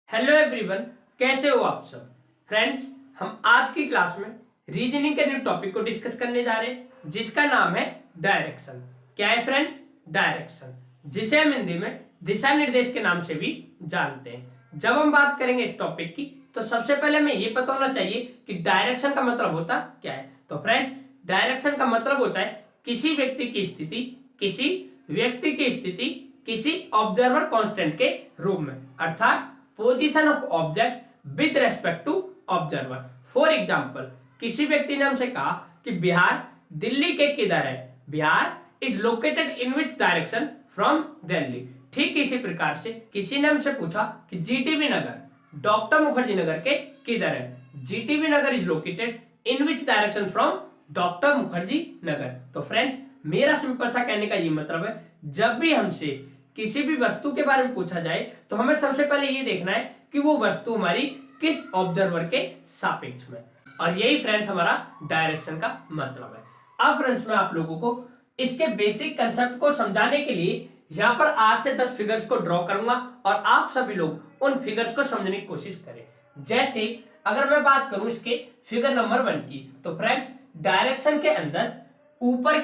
Hello everyone, कैसे हो आप सब फ्रेंड्स। हम आज की क्लास में रीजनिंग के न्यू टॉपिक को डिस्कस करने जा रहे हैं जिसका नाम है डायरेक्शन। क्या है फ्रेंड्स? डायरेक्शन, जिसे हम हिंदी में दिशा निर्देश के नाम से भी जानते हैं। जब हम बात करेंगे इस टॉपिक की तो सबसे पहले हमें ये पता होना चाहिए कि डायरेक्शन का मतलब होता क्या है। तो फ्रेंड्स, डायरेक्शन का मतलब होता है किसी व्यक्ति की स्थिति किसी ऑब्जर्वर कांस्टेंट के रूप में, अर्थात position of object with respect to observer. For example, किसी व्यक्ति ने हमसे कहा कि बिहार दिल्ली के किधर है। Bihar is located in which direction from Delhi. ठीक इसी प्रकार से किसी ने हमसे पूछा कि जीटीबी नगर डॉक्टर मुखर्जी नगर के किधर है। GTB Nagar is located in which direction from doctor Mukherjee Nagar. तो फ्रेंड्स, मेरा सिंपल सा कहने का ये मतलब है, जब भी हमसे किसी भी वस्तु के बारे में पूछा जाए तो हमें सबसे पहले ये देखना है कि वो वस्तु हमारी किस ऑब्जर्वर के सापेक्ष में, और यही फ्रेंड्स हमारा डायरेक्शन का मतलब है। अब फ्रेंड्स, मैं आप लोगों को इसके बेसिक कंसेप्ट को समझाने के लिए यहाँ पर 8 से 10 फिगर्स को ड्रॉ करूंगा और आप सभी लोग उन फिगर्स को समझने की कोशिश करें। जैसे अगर मैं बात करूं इसके फिगर नंबर 1 की, तो फ्रेंड्स, डायरेक्शन के अंदर ऊपर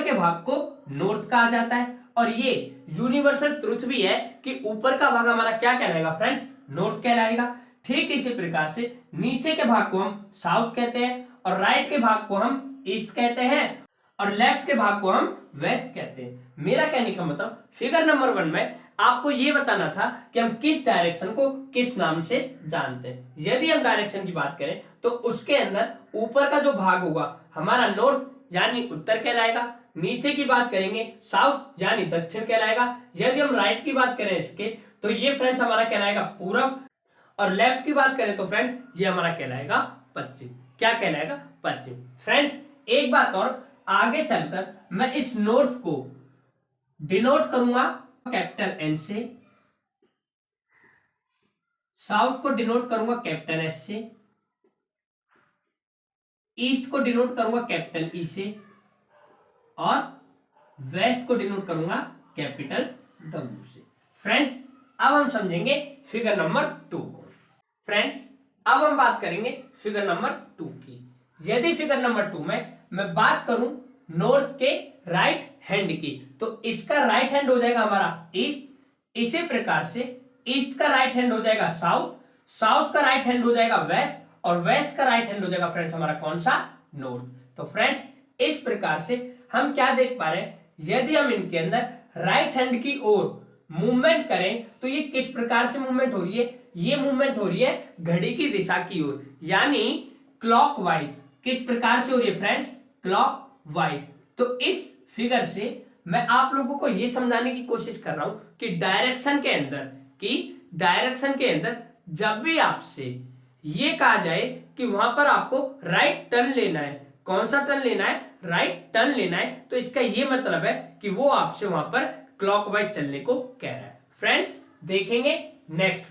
के भाग को नॉर्थ कहा जाता है, और ये यूनिवर्सल ट्रुथ भी है कि ऊपर का भाग हमारा क्या कहलाएगा फ्रेंड्स? नॉर्थ कहलाएगा। ठीक इसी प्रकार से नीचे के भाग को हम साउथ कहते हैं, और राइट के भाग को हम ईस्ट कहते हैं, और लेफ्ट के भाग को हम वेस्ट कहते हैं। मेरा कहने का मतलब फिगर नंबर 1 में आपको ये बताना था कि हम किस डायरेक्शन को किस नाम से जानते हैं। यदि हम डायरेक्शन की बात करें तो उसके अंदर ऊपर का जो भाग होगा हमारा नॉर्थ यानी उत्तर कहलाएगा, नीचे की बात करेंगे साउथ यानी दक्षिण कहलाएगा। यदि हम राइट की बात करें इसके तो ये फ्रेंड्स हमारा कहलाएगा पूरब, और लेफ्ट की बात करें तो फ्रेंड्स ये हमारा कहलाएगा पश्चिम। क्या कहलाएगा? पश्चिम। फ्रेंड्स, एक बात और, आगे चलकर मैं इस नॉर्थ को डिनोट करूंगा कैपिटल एन से, साउथ को डिनोट करूंगा कैपिटल एस से, ईस्ट को डिनोट करूंगा कैपिटल ई से, और वेस्ट को डिनोट करूंगा कैपिटल डब्ल्यू से। फ्रेंड्स, अब हम समझेंगे फिगर नंबर 2 को। फ्रेंड्स, अब हम बात करेंगे फिगर नंबर 2 की। यदि फिगर नंबर 2 में मैं बात करूं नॉर्थ के राइट हैंड की, तो इसका राइट हैंड हो जाएगा हमारा ईस्ट, इसी प्रकार से ईस्ट का राइट हैंड हो जाएगा साउथ, साउथ का राइट हैंड हो जाएगा वेस्ट, और वेस्ट का राइट हैंड हो जाएगा फ्रेंड्स हमारा कौन सा? नॉर्थ। तो फ्रेंड्स, इस प्रकार से हम क्या देख पा रहे हैं, यदि हम इनके अंदर राइट हैंड की ओर मूवमेंट करें तो ये किस प्रकार से मूवमेंट हो रही है? ये मूवमेंट हो रही है घड़ी की दिशा की ओर, यानी क्लॉकवाइज। किस प्रकार से हो रही है फ्रेंड्स? क्लॉकवाइज। तो इस फिगर से मैं आप लोगों को यह समझाने की कोशिश कर रहा हूं कि डायरेक्शन के अंदर जब भी आपसे ये कहा जाए कि वहां पर आपको राइट टर्न लेना है, कौन सा टर्न लेना है? राइट टर्न लेना है, तो इसका ये मतलब है कि वो आपसे वहां पर क्लॉकवाइज चलने को कह रहा है। फ्रेंड्स, देखेंगे नेक्स्ट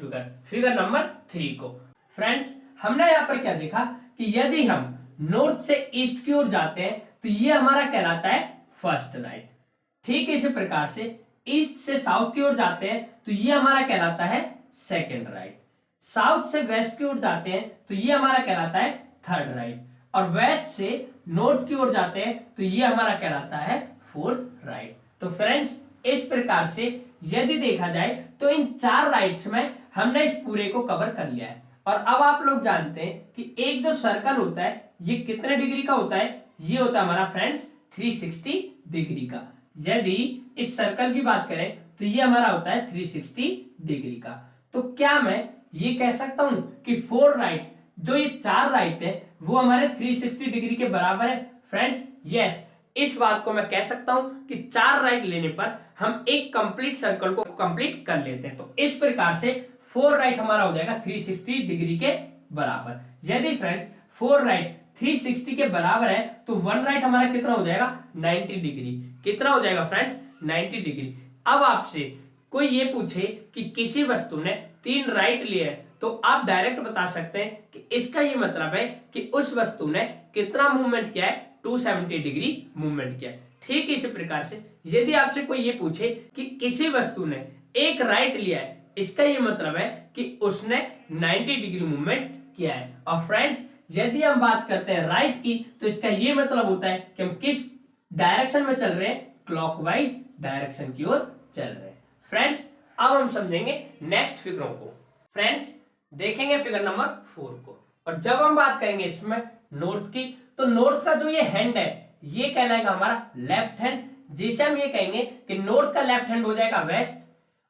फिगर नंबर 3 को। फ्रेंड्स, हमने यहां पर क्या देखा कि यदि हम नॉर्थ से ईस्ट की ओर जाते हैं तो ये हमारा कहलाता है फर्स्ट राइट। ठीक इसी प्रकार से ईस्ट से साउथ की ओर जाते हैं तो ये हमारा कहलाता है सेकंड राइट। साउथ से वेस्ट की ओर जाते हैं तो ये हमारा कहलाता है थर्ड राइट, और वेस्ट से नॉर्थ की ओर जाते हैं तो ये हमारा कहलाता है फोर्थ राइट। तो फ्रेंड्स, इस प्रकार से यदि देखा जाए तो इन 4 राइट्स में हमने इस पूरे को कवर कर लिया है। और अब आप लोग जानते हैं कि एक जो सर्कल होता है ये कितने डिग्री का होता है? ये होता है हमारा फ्रेंड्स 360 डिग्री का। यदि इस सर्कल की बात करें तो ये हमारा होता है 360 डिग्री का। तो क्या मैं ये कह सकता हूं कि 4 राइट, जो ये 4 राइट है वो हमारे 360 डिग्री के बराबर है? फ्रेंड्स, यस, इस बात को मैं कह सकता हूं कि 4 राइट लेने पर हम एक कंप्लीट सर्कल को कंप्लीट कर लेते हैं। तो इस प्रकार से 4 राइट हमारा हो जाएगा 360 डिग्री के बराबर। यदि फ्रेंड्स 4 राइट 360 के बराबर है तो 1 राइट हमारा कितना हो जाएगा? 90 डिग्री। कितना हो जाएगा फ्रेंड्स? 90 डिग्री। अब आपसे कोई ये पूछे कि किसी वस्तु ने 3 राइट लिए हैं तो आप डायरेक्ट बता सकते हैं कि इसका ये मतलब है कि उस वस्तु ने कितना मूवमेंट किया है? 270 डिग्री मूवमेंट किया है। ठीक इसी प्रकार से यदि आपसे कोई ये पूछे कि किसी वस्तु ने एक राइट लिया है, इसका ये मतलब है कि उसने 90 डिग्री मूवमेंट किया है। और फ्रेंड्स यदि हम बात करते हैं राइट की, तो इसका ये मतलब होता है कि हम किस डायरेक्शन में चल रहे हैं, क्लॉकवाइज डायरेक्शन की ओर चल रहे हैं। फ्रेंड्स अब हम समझेंगे नेक्स्ट फिगरों को। फ्रेंड्स देखेंगे फिगर नंबर 4 को, और जब हम बात करेंगे इसमें नॉर्थ की, तो नॉर्थ का जो ये हैंड है ये कहलाएगा हमारा लेफ्ट हैंड, जिसे हम ये कहेंगे कि नॉर्थ का लेफ्ट हैंड हो जाएगा वेस्ट,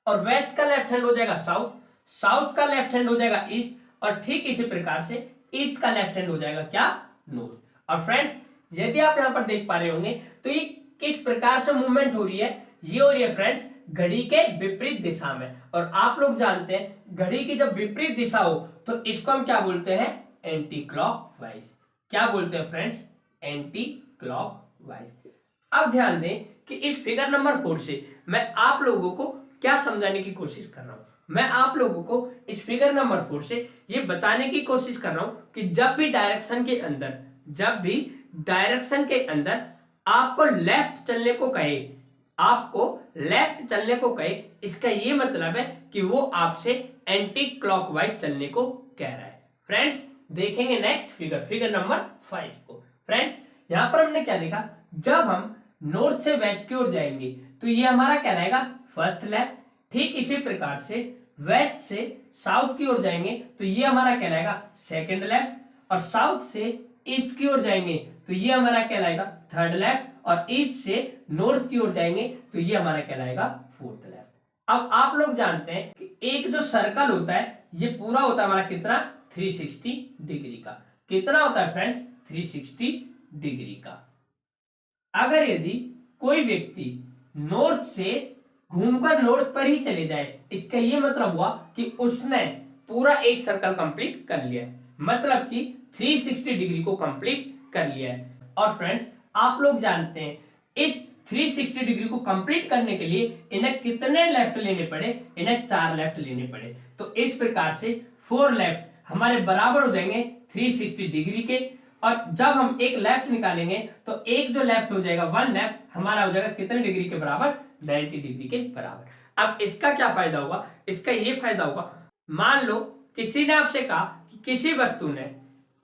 और वेस्ट का लेफ्ट हैंड हो जाएगा साउथ, साउथ का लेफ्ट हैंड हो जाएगा ईस्ट, और ठीक इसी प्रकार से ईस्ट का लेफ्ट हैंड हो जाएगा क्या, नॉर्थ। और फ्रेंड्स यदि आप यहां पर देख पा रहे होंगे तो ये किस प्रकार से मूवमेंट हो रही है, ये हो रही है फ्रेंड्स घड़ी के विपरीत दिशा में। और आप लोग जानते हैं घड़ी की जब विपरीत दिशा हो तो इसको हम क्या बोलते हैं, एंटी क्लॉकवाइज। क्या बोलते हैं फ्रेंड्स, एंटी क्लॉकवाइज। अब ध्यान दें कि इस फिगर नंबर 4 से मैं आप लोगों को क्या समझाने की कोशिश कर रहा हूं। मैं आप लोगों को इस फिगर नंबर 4 से ये बताने की कोशिश कर रहा हूं कि जब भी डायरेक्शन के अंदर आपको लेफ्ट चलने को कहे, इसका ये मतलब है कि वो आपसे एंटी क्लॉकवाइज चलने को कह रहा है। फ्रेंड्स देखेंगे नेक्स्ट फिगर नंबर 5 को। फ्रेंड्स यहां पर हमने क्या देखा, जब हम नॉर्थ से वेस्ट की ओर जाएंगे तो ये हमारा क्या रहेगा, फर्स्ट लेफ्ट। ठीक इसी प्रकार से वेस्ट से साउथ की ओर जाएंगे तो ये हमारा कहलाएगा सेकंड लेफ्ट, और साउथ से ईस्ट की ओर जाएंगे तो ये हमारा कहलाएगा थर्ड लेफ्ट, और ईस्ट से नॉर्थ की ओर जाएंगे तो ये हमारा कहलाएगा फोर्थ लेफ्ट। अब आप लोग जानते हैं कि एक जो सर्कल होता है ये पूरा होता है हमारा कितना, 360 डिग्री का। कितना होता है फ्रेंड्स, 360 डिग्री का। अगर यदि कोई व्यक्ति नॉर्थ से घूमकर नॉर्थ पर ही चले जाए, इसका ये मतलब हुआ कि उसने पूरा एक सर्कल कंप्लीट कर लिया है, मतलब कि 360 डिग्री को कंप्लीट कर लिया है। और फ्रेंड्स आप लोग जानते हैं इस 360 डिग्री को कंप्लीट करने के लिए इन्हें कितने लेफ्ट लेने पड़े, इन्हें 4 लेफ्ट लेने पड़े। तो इस प्रकार से 4 लेफ्ट हमारे बराबर हो जाएंगे 360 डिग्री के, और जब हम एक लेफ्ट निकालेंगे तो एक जो लेफ्ट हो जाएगा 1 लेफ्ट हमारा हो जाएगा कितने डिग्री के बराबर, 90 डिग्री के बराबर। अब इसका क्या फायदा होगा, इसका ये फायदा होगा, मान लो किसी ने आपसे कहा कि किसी वस्तु ने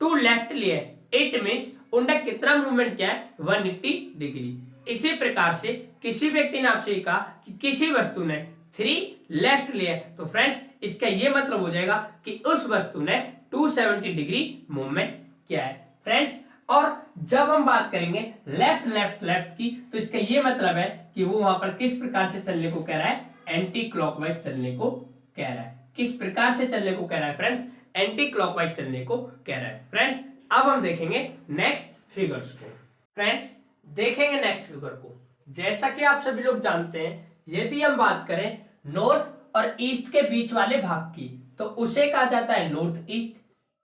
2 लेफ्ट लिए, इट मींस उनने कितना मूवमेंट किया है, 180 डिग्री। इसी प्रकार से किसी व्यक्ति ने आपसे कहा कि किसी वस्तु ने 3 लेफ्ट लिए, तो फ्रेंड्स इसका ये मतलब हो जाएगा कि उस वस्तु ने 270 डिग्री मूवमेंट किया है। फ्रेंड्स और जब हम बात करेंगे लेफ्ट लेफ्ट लेफ्ट की, तो इसका ये मतलब है कि वो वहां पर किस प्रकार से चलने को कह रहा है, एंटी क्लॉकवाइज चलने को कह रहा है। किस प्रकार से चलने को कह रहा है फ्रेंड्स, एंटी क्लॉकवाइज चलने को कह रहा है। फ्रेंड्स अब हम देखेंगे नेक्स्ट फिगर्स को। फ्रेंड्स देखेंगे नेक्स्ट फिगर को। जैसा कि आप सभी लोग जानते हैं, यदि हम बात करें नॉर्थ और ईस्ट के बीच वाले भाग की, तो उसे कहा जाता है नॉर्थ ईस्ट।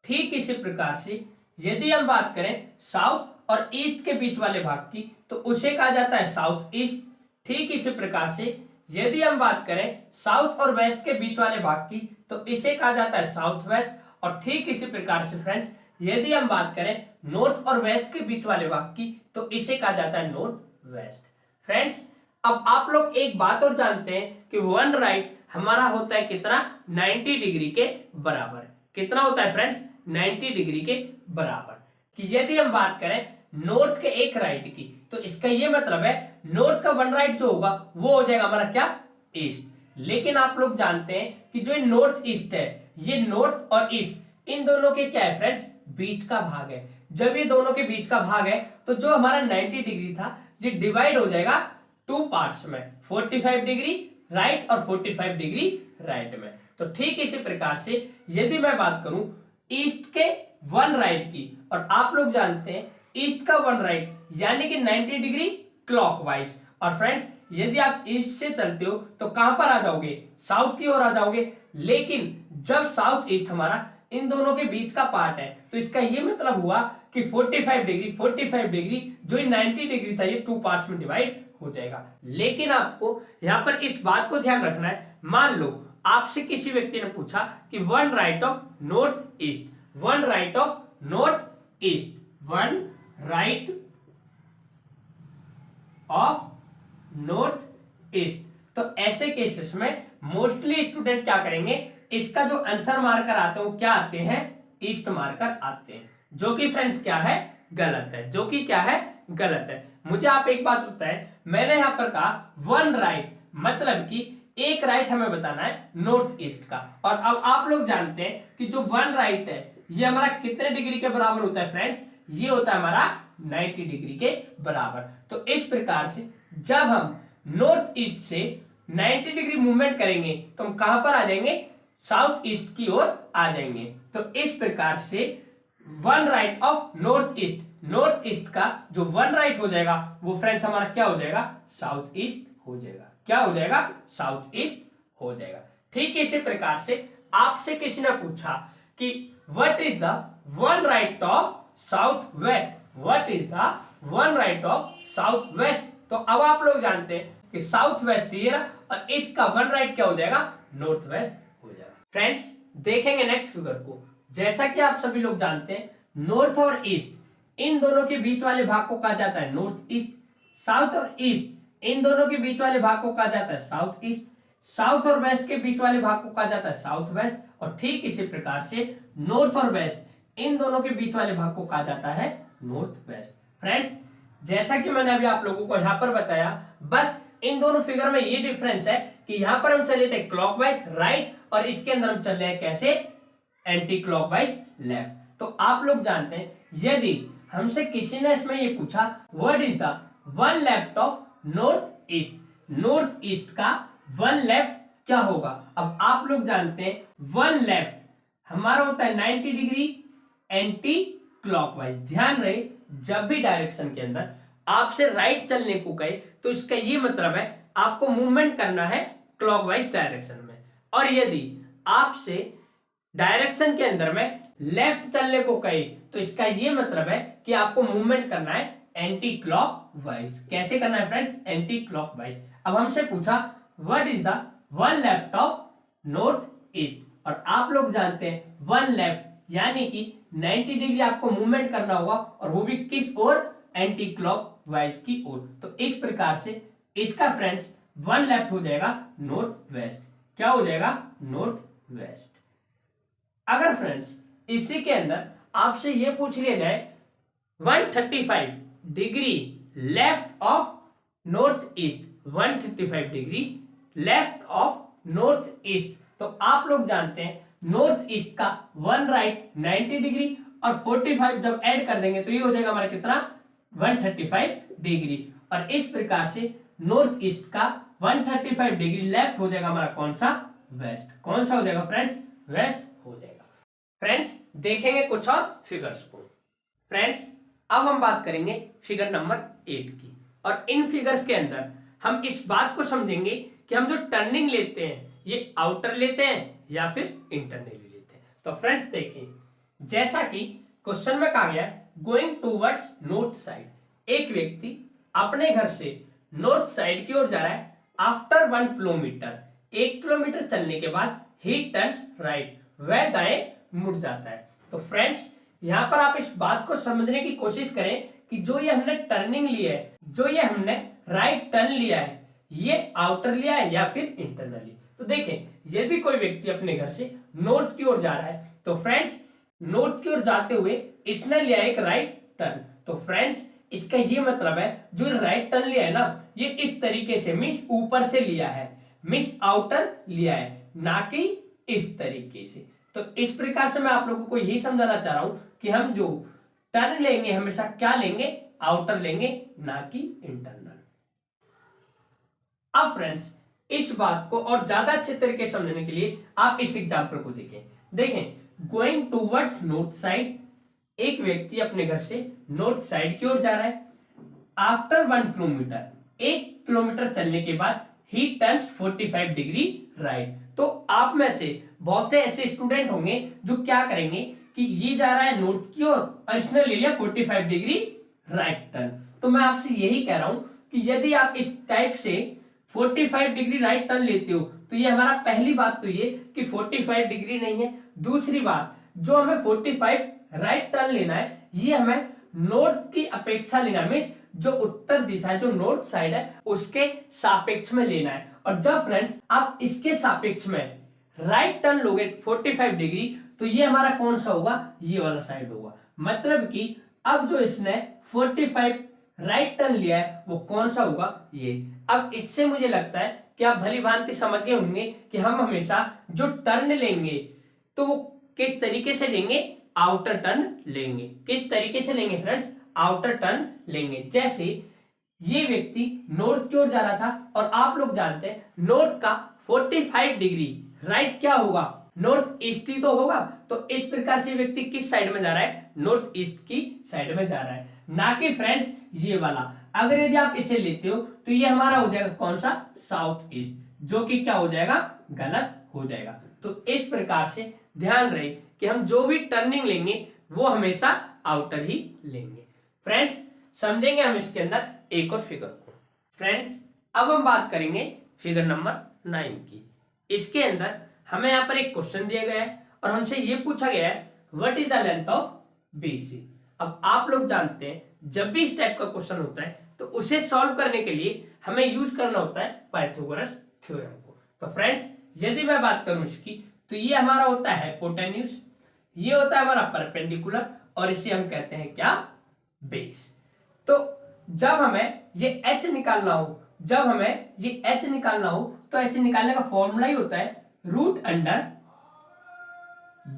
ठीक इसी प्रकार से यदि हम बात करें साउथ और ईस्ट के बीच वाले भाग की, तो उसे कहा जाता है साउथ ईस्ट। ठीक इसी प्रकार से यदि हम बात करें साउथ और वेस्ट के बीच वाले भाग की, तो इसे कहा जाता है साउथ वेस्ट। और ठीक इसी प्रकार से फ्रेंड्स यदि हम बात करें नॉर्थ और वेस्ट के बीच वाले भाग की, तो इसे कहा जाता है नॉर्थ वेस्ट। फ्रेंड्स अब आप लोग एक बात और जानते हैं कि 1 राइट हमारा होता है कितना, 90 डिग्री के बराबर। कितना होता है फ्रेंड्स, 90 डिग्री के बराबर। कि यदि हम बात करें नॉर्थ के एक राइट की, तो इसका ये मतलब है नॉर्थ का 1 राइट जो होगा वो हो जाएगा हमारा क्या, ईस्ट। लेकिन आप लोग जानते हैं कि जो नॉर्थ ईस्ट है, ये नॉर्थ और ईस्ट इन दोनों के क्या है फ्रेंड्स, बीच का भाग है। जब ये दोनों के बीच का भाग है तो जो हमारा 90 डिग्री था ये डिवाइड हो जाएगा 2 पार्ट्स में, 45 डिग्री राइट और 45 डिग्री राइट में। तो ठीक इसी प्रकार से यदि मैं बात करूं ईस्ट के 1 राइट की, और आप लोग जानते हैं ईस्ट का 1 राइट यानी कि 90 डिग्री क्लॉकवाइज। और फ्रेंड्स यदि आप ईस्ट से चलते हो तो कहां पर आ जाओगे, साउथ की ओर आ जाओगे। लेकिन जब साउथ ईस्ट हमारा इन दोनों के बीच का पार्ट है, तो इसका ये मतलब हुआ कि 45 डिग्री जो 90 डिग्री था ये 2 पार्ट्स में डिवाइड हो जाएगा। लेकिन आपको यहाँ पर इस बात को ध्यान रखना है, मान लो आपसे किसी व्यक्ति ने पूछा कि 1 right of north east, 1 right of north east, 1 right of north east, तो ऐसे केसेस में मोस्टली स्टूडेंट क्या करेंगे, इसका जो आंसर मार्कर आते हैं वो क्या आते हैं, ईस्ट मार्कर आते हैं, जो कि फ्रेंड्स क्या है, गलत है, जो कि क्या है, गलत है। मुझे आप एक बात बताएं, मैंने यहां पर कहा वन राइट, मतलब कि एक राइट हमें बताना है नॉर्थ ईस्ट का, और अब आप लोग जानते हैं कि जो वन राइट है ये हमारा कितने डिग्री के बराबर होता है फ्रेंड्स, ये होता है हमारा 90 डिग्री के बराबर। तो इस प्रकार से जब हम नॉर्थ ईस्ट से 90 डिग्री मूवमेंट करेंगे तो हम कहां पर आ जाएंगे, साउथ ईस्ट की ओर आ जाएंगे। तो इस प्रकार से one right of north east, north east का जो वन राइट हो जाएगा वो फ्रेंड्स हमारा क्या हो जाएगा, साउथ ईस्ट हो जाएगा। क्या हो जाएगा, साउथ ईस्ट हो जाएगा। ठीक इसी प्रकार से आपसे किसी ने पूछा कि what is the one right of south west, what is the one right of south west, तो अब आप लोग जानते हैं कि साउथ वेस्ट ये और इसका वन राइट क्या हो जाएगा, नॉर्थ वेस्ट हो जाएगा। फ्रेंड्स देखेंगे नेक्स्ट फिगर को। जैसा कि आप सभी लोग जानते हैं नॉर्थ और ईस्ट इन दोनों के बीच वाले भाग को कहा जाता है नॉर्थ ईस्ट, साउथ और ईस्ट इन दोनों के बीच वाले भाग को कहा जाता है साउथ ईस्ट, साउथ और वेस्ट के बीच वाले भाग को कहा जाता है साउथ वेस्ट, और ठीक इसी प्रकार से नॉर्थ और वेस्ट इन दोनों के बीच वाले भाग को कहा जाता है नॉर्थ वेस्ट। फ्रेंड्स जैसा कि मैंने अभी आप लोगों को यहां पर बताया, बस इन दोनों फिगर में ये डिफरेंस है कि यहां पर हम चले थे क्लॉकवाइज राइट और इसके अंदर हम चल रहे हैं कैसे, एंटी क्लॉकवाइज लेफ्ट। तो आप लोग जानते हैं यदि हमसे किसी ने इसमें ये पूछा what is the one left of north east, north east का वन लेफ्ट क्या होगा। अब आप लोग जानते हैं वन लेफ्ट हमारा होता है 90 डिग्री एंटी क्लॉकवाइज। ध्यान रहे जब भी डायरेक्शन के अंदर आपसे राइट चलने को कहे तो इसका ये मतलब है आपको मूवमेंट करना है क्लॉकवाइज डायरेक्शन में, और यदि आपसे डायरेक्शन के अंदर में लेफ्ट चलने को कहे तो इसका ये मतलब है कि आपको मूवमेंट करना है एंटी क्लॉकवाइज। कैसे करना है फ्रेंड्स, एंटी क्लॉकवाइज। अब हमसे पूछा what is the one left of north east, और आप लोग जानते हैं वन लेफ्ट यानी कि 90 डिग्री आपको मूवमेंट करना होगा, और वो भी किस ओर, एंटी क्लॉकवाइज की ओर। तो इस प्रकार से इसका फ्रेंड्स वन लेफ्ट हो जाएगा नॉर्थ वेस्ट। क्या हो जाएगा, नॉर्थ वेस्ट। अगर फ्रेंड्स इसी के अंदर आपसे ये पूछ लिया जाए 135 degree left of north east, 135 degree left of north east, तो आप लोग जानते हैं नॉर्थ ईस्ट का वन राइट 90 डिग्री और 45 जब ऐड कर देंगे तो ये हो जाएगा हमारा कितना, 135 डिग्री। और इस प्रकार से नॉर्थ ईस्ट का 135 डिग्री लेफ्ट हो जाएगा हमारा कौन सा, वेस्ट। कौन सा हो जाएगा फ्रेंड्स, वेस्ट हो जाएगा। फ्रेंड्स देखेंगे कुछ और फिगर्स को। फ्रेंड्स अब हम बात करेंगे फिगर नंबर 8 की, और इन फिगर्स के अंदर हम इस बात को समझेंगे कि हम जो टर्निंग लेते हैं ये आउटर लेते हैं या फिर इंटरनली लेते हैं। तो फ्रेंड्स देखिए जैसा कि क्वेश्चन में कहा गया गोइंग टूवर्ड्स नॉर्थ साइड, एक व्यक्ति अपने घर से नॉर्थ साइड की ओर जा रहा है। आफ्टर 1 किलोमीटर, 1 किलोमीटर चलने के बाद ही टर्न्स राइट, वह दाएं मुड़ जाता है। तो फ्रेंड्स यहां पर आप इस बात को समझने की कोशिश करें कि जो ये हमने टर्निंग ली है, जो ये हमने राइट टर्न लिया है, ये आउटर लिया है या फिर इंटरनली। तो देखें यदि कोई व्यक्ति अपने घर से नॉर्थ की ओर जा रहा है तो फ्रेंड्स नॉर्थ की ओर जाते हुए इसने लिया एक राइट टर्न, तो फ्रेंड्स इसका ये मतलब है जो राइट टर्न लिया है ना ये इस तरीके से मींस ऊपर से लिया है, मींस आउटर लिया है, ना कि इस तरीके से। तो इस प्रकार से मैं आप लोगों को यही समझाना चाह रहा हूं कि हम जो टर्न लेंगे हमेशा क्या लेंगे, आउटर लेंगे, ना कि इंटरनल। अब फ्रेंड्स इस बात को और ज्यादा अच्छे तरीके से समझने के लिए आप इस एग्जांपल को देखें गोइंग टूवर्ड्स नॉर्थ साइड, एक व्यक्ति अपने घर से नॉर्थ साइड की ओर जा रहा है। आफ्टर 1 किलोमीटर, 1 किलोमीटर चलने के बाद ही टर्न्स 45 डिग्री राइट। तो आप में से बहुत से ऐसे स्टूडेंट होंगे जो क्या करेंगे कि ये जा रहा है नॉर्थ की ओर और इसने ले लिया 45 डिग्री राइट टर्न। तो मैं आपसे यही कह रहा हूं कि यदि आप इस टाइप से 45 डिग्री राइट टर्न लेते हो तो ये हमारा पहली बात तो ये कि 45 डिग्री नहीं है। दूसरी बात जो हमें 45 राइट टर्न लेना है ये हमें नॉर्थ की अपेक्षा लेना है, मींस जो उत्तर दिशा है, जो नॉर्थ साइड है उसके सापेक्ष में लेना है। और जब फ्रेंड्स आप इसके सापेक्ष में राइट टर्न लोगे 45 डिग्री, तो ये हमारा कौन सा होगा, ये वाला साइड होगा। मतलब कि अब जो इसने 45 राइट टर्न लिया है वो कौन सा होगा, ये। अब इससे मुझे लगता है कि आप भली भांति समझ गए होंगे कि हम हमेशा जो टर्न लेंगे तो वो किस तरीके से लेंगे, आउटर टर्न लेंगे। किस तरीके से लेंगे फ्रेंड्स, आउटर टर्न लेंगे। जैसे ये व्यक्ति नॉर्थ की ओर जा रहा था और आप लोग जानते हैं नॉर्थ का 45 डिग्री राइट क्या होगा, नॉर्थ ईस्ट ही तो होगा। तो इस प्रकार से व्यक्ति किस साइड में जा रहा है, नॉर्थ ईस्ट की साइड में जा रहा है, ना कि फ्रेंड्स ये वाला। अगर यदि आप इसे लेते हो तो ये हमारा हो जाएगा कौन सा, साउथ ईस्ट, जो कि क्या हो जाएगा, गलत हो जाएगा। तो इस प्रकार से ध्यान रहे कि हम जो भी टर्निंग लेंगे वो हमेशा आउटर ही लेंगे। फ्रेंड्स समझेंगे हम इसके अंदर एक और फिगर को। फ्रेंड्स अब हम बात करेंगे फिगर नंबर 9 की। इसके अंदर हमें यहाँ पर एक क्वेश्चन दिया गया है और हमसे ये पूछा गया है what is the length of BC। अब आप लोग जानते हैं जब भी इस टाइप का क्वेश्चन होता है तो उसे सॉल्व करने के लिए हमें यूज करना होता है पाइथागोरस थ्योरम को। तो फ्रेंड्स यदि मैं बात करूं इसकी, तो ये हमारा होता है हाइपोटेन्यूज, ये होता है हमारा परपेंडिकुलर, और इसे हम कहते हैं क्या, बेस। तो जब हमें ये h निकालना हो, जब हमें ये h निकालना हो तो h निकालने का फॉर्मूला ही होता है root under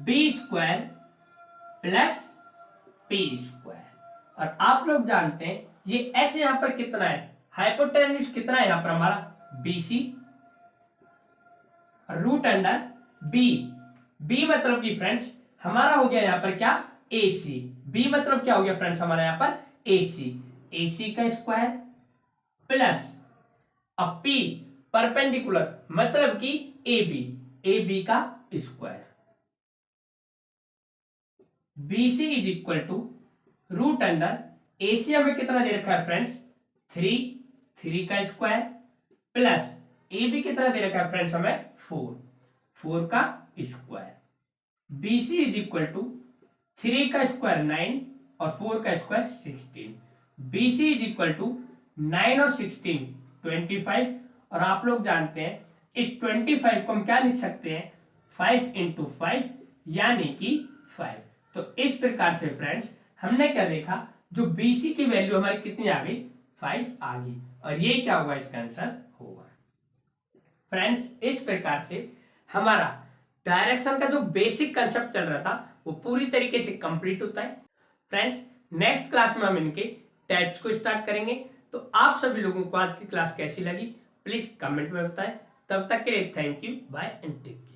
b square plus p square. और आप लोग जानते हैं ये h यहां पर कितना है, हाइपोटेन्यूज कितना है यहां पर हमारा BC, रूट अंडर b मतलब कि फ्रेंड्स हमारा हो गया यहां पर क्या, AC। b मतलब क्या हो गया फ्रेंड्स हमारा यहां पर AC का स्क्वायर प्लस अब P परपेंडिकुलर मतलब कि AB का square. BC is equal to root under AC हमें कितना दे रखा है फ्रेंड्स, 3 का स्क्वायर प्लस AB कितना दे रखा है फ्रेंड्स हमें 4 का square. BC is equal to 3 का स्क्वायर 9 और 4 का square 16। BC is equal to 9 और 16 25, और आप लोग जानते हैं इस 25 को हम क्या लिख सकते हैं, 5 इंटू 5 यानी कि 5। तो इस प्रकार से फ्रेंड्स हमने क्या देखा, जो BC की वैल्यू हमारी कितनी आ गई, 5 आ गई, और ये क्या होगा, इसका आंसर होगा। फ्रेंड्स इस प्रकार से हमारा डायरेक्शन का जो बेसिक कंसेप्ट चल रहा था वो पूरी तरीके से कंप्लीट होता है। फ्रेंड्स नेक्स्ट क्लास में हम इनके टाइप्स को स्टार्ट करेंगे। तो आप सभी लोगों को आज की क्लास कैसी लगी प्लीज कमेंट में बताएं। तब तक के लिए thank you, bye and take care.